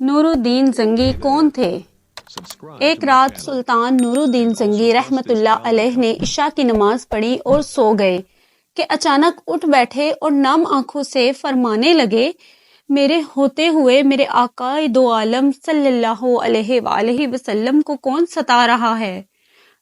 نور الدین زنگی کون تھے؟ ایک رات سلطان نور الدین زنگی رحمت اللہ علیہ نے عشاء کی نماز پڑھی اور سو گئے کہ اچانک اٹھ بیٹھے اور نم آنکھوں سے فرمانے لگے، میرے ہوتے ہوئے میرے آقا دو عالم صلی اللہ علیہ وآلہ وسلم کو کون ستا رہا ہے؟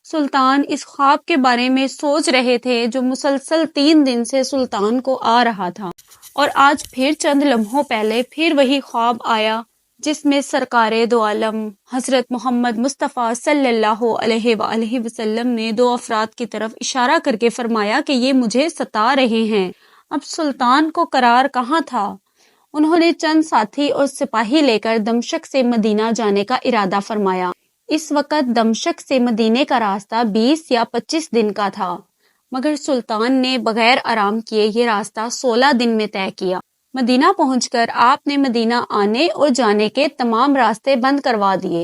سلطان اس خواب کے بارے میں سوچ رہے تھے جو مسلسل 3 دن سے سلطان کو آ رہا تھا، اور آج پھر چند لمحوں پہلے پھر وہی خواب آیا جس میں سرکار دو عالم حضرت محمد مصطفیٰ صلی اللہ علیہ وآلہ وسلم نے 2 افراد کی طرف اشارہ کر کے فرمایا کہ یہ مجھے ستا رہے ہیں۔ اب سلطان کو قرار کہاں تھا؟ انہوں نے چند ساتھی اور سپاہی لے کر دمشق سے مدینہ جانے کا ارادہ فرمایا۔ اس وقت دمشق سے مدینے کا راستہ 20 یا 25 دن کا تھا، مگر سلطان نے بغیر آرام کیے یہ راستہ 16 دن میں طے کیا۔ مدینہ پہنچ کر آپ نے مدینہ آنے اور جانے کے تمام راستے بند کروا دیے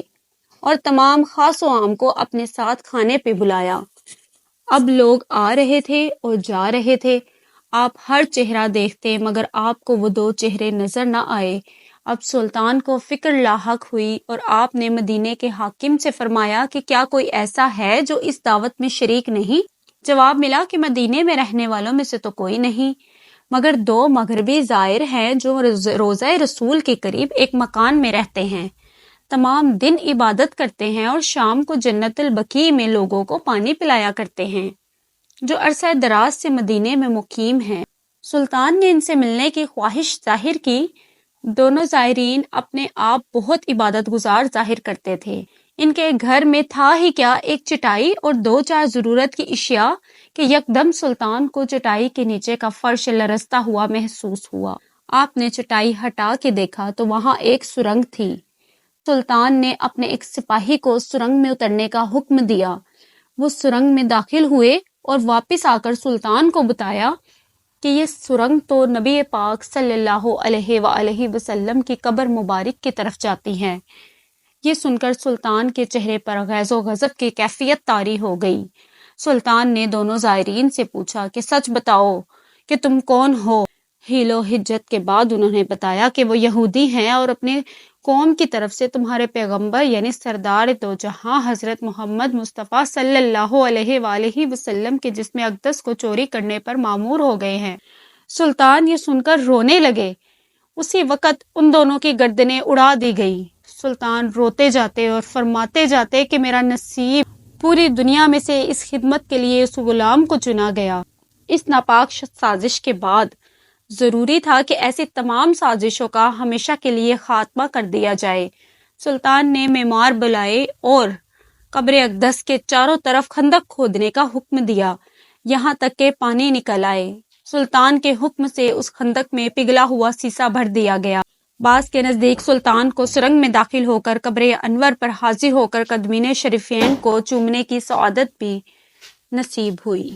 اور تمام خاص و عام کو اپنے ساتھ کھانے پہ بلایا۔ اب لوگ آ رہے تھے اور جا رہے تھے، آپ ہر چہرہ دیکھتے مگر آپ کو وہ 2 چہرے نظر نہ آئے۔ اب سلطان کو فکر لاحق ہوئی اور آپ نے مدینے کے حاکم سے فرمایا کہ کیا کوئی ایسا ہے جو اس دعوت میں شریک نہیں؟ جواب ملا کہ مدینے میں رہنے والوں میں سے تو کوئی نہیں، مگر 2 مغربی زائر ہیں جو روضہ رسول کے قریب ایک مکان میں رہتے ہیں، تمام دن عبادت کرتے ہیں اور شام کو جنت البقیع میں لوگوں کو پانی پلایا کرتے ہیں، جو عرصہ دراز سے مدینے میں مقیم ہیں۔ سلطان نے ان سے ملنے کی خواہش ظاہر کی۔ دونوں زائرین اپنے آپ بہت عبادت گزار ظاہر کرتے تھے۔ ان کے گھر میں تھا ہی کیا، ایک چٹائی اور 2-4 ضرورت کی اشیاء کہ یکدم سلطان کو چٹائی کے نیچے کا فرش لرزتا ہوا محسوس ہوا۔ آپ نے چٹائی ہٹا کے دیکھا تو وہاں ایک سرنگ تھی۔ سلطان نے اپنے ایک سپاہی کو سرنگ میں اترنے کا حکم دیا۔ وہ سرنگ میں داخل ہوئے اور واپس آ کر سلطان کو بتایا کہ یہ سرنگ تو نبی پاک صلی اللہ علیہ وآلہ وسلم کی قبر مبارک کی طرف جاتی ہے۔ یہ سن کر سلطان کے چہرے پر غیظ و غضب کی کیفیت طاری ہو گئی۔ سلطان نے دونوں زائرین سے پوچھا کہ سچ بتاؤ کہ تم کون ہو؟ حیل و حجت کے بعد انہوں نے بتایا کہ وہ یہودی ہیں اور اپنے قوم کی طرف سے تمہارے پیغمبر یعنی سردار دو جہاں حضرت محمد مصطفیٰ صلی اللہ علیہ وآلہ وسلم کے جسم اقدس کو چوری کرنے پر مامور ہو گئے ہیں۔ سلطان یہ سن کر رونے لگے۔ اسی وقت ان دونوں کی گردنیں اڑا دی گئی۔ سلطان روتے جاتے اور فرماتے جاتے کہ میرا نصیب، پوری دنیا میں سے اس خدمت کے لیے اس غلام کو چنا گیا۔ اس ناپاک سازش کے بعد ضروری تھا کہ ایسی تمام سازشوں کا ہمیشہ کے لیے خاتمہ کر دیا جائے۔ سلطان نے معمار بلائے اور قبر اقدس کے چاروں طرف خندق کھودنے کا حکم دیا، یہاں تک کہ پانی نکل آئے۔ سلطان کے حکم سے اس خندق میں پگھلا ہوا سیسا بھر دیا گیا۔ بعض کے نزدیک سلطان کو سرنگ میں داخل ہو کر قبر انور پر حاضر ہو کر قدمین شریفین کو چومنے کی سعادت بھی نصیب ہوئی۔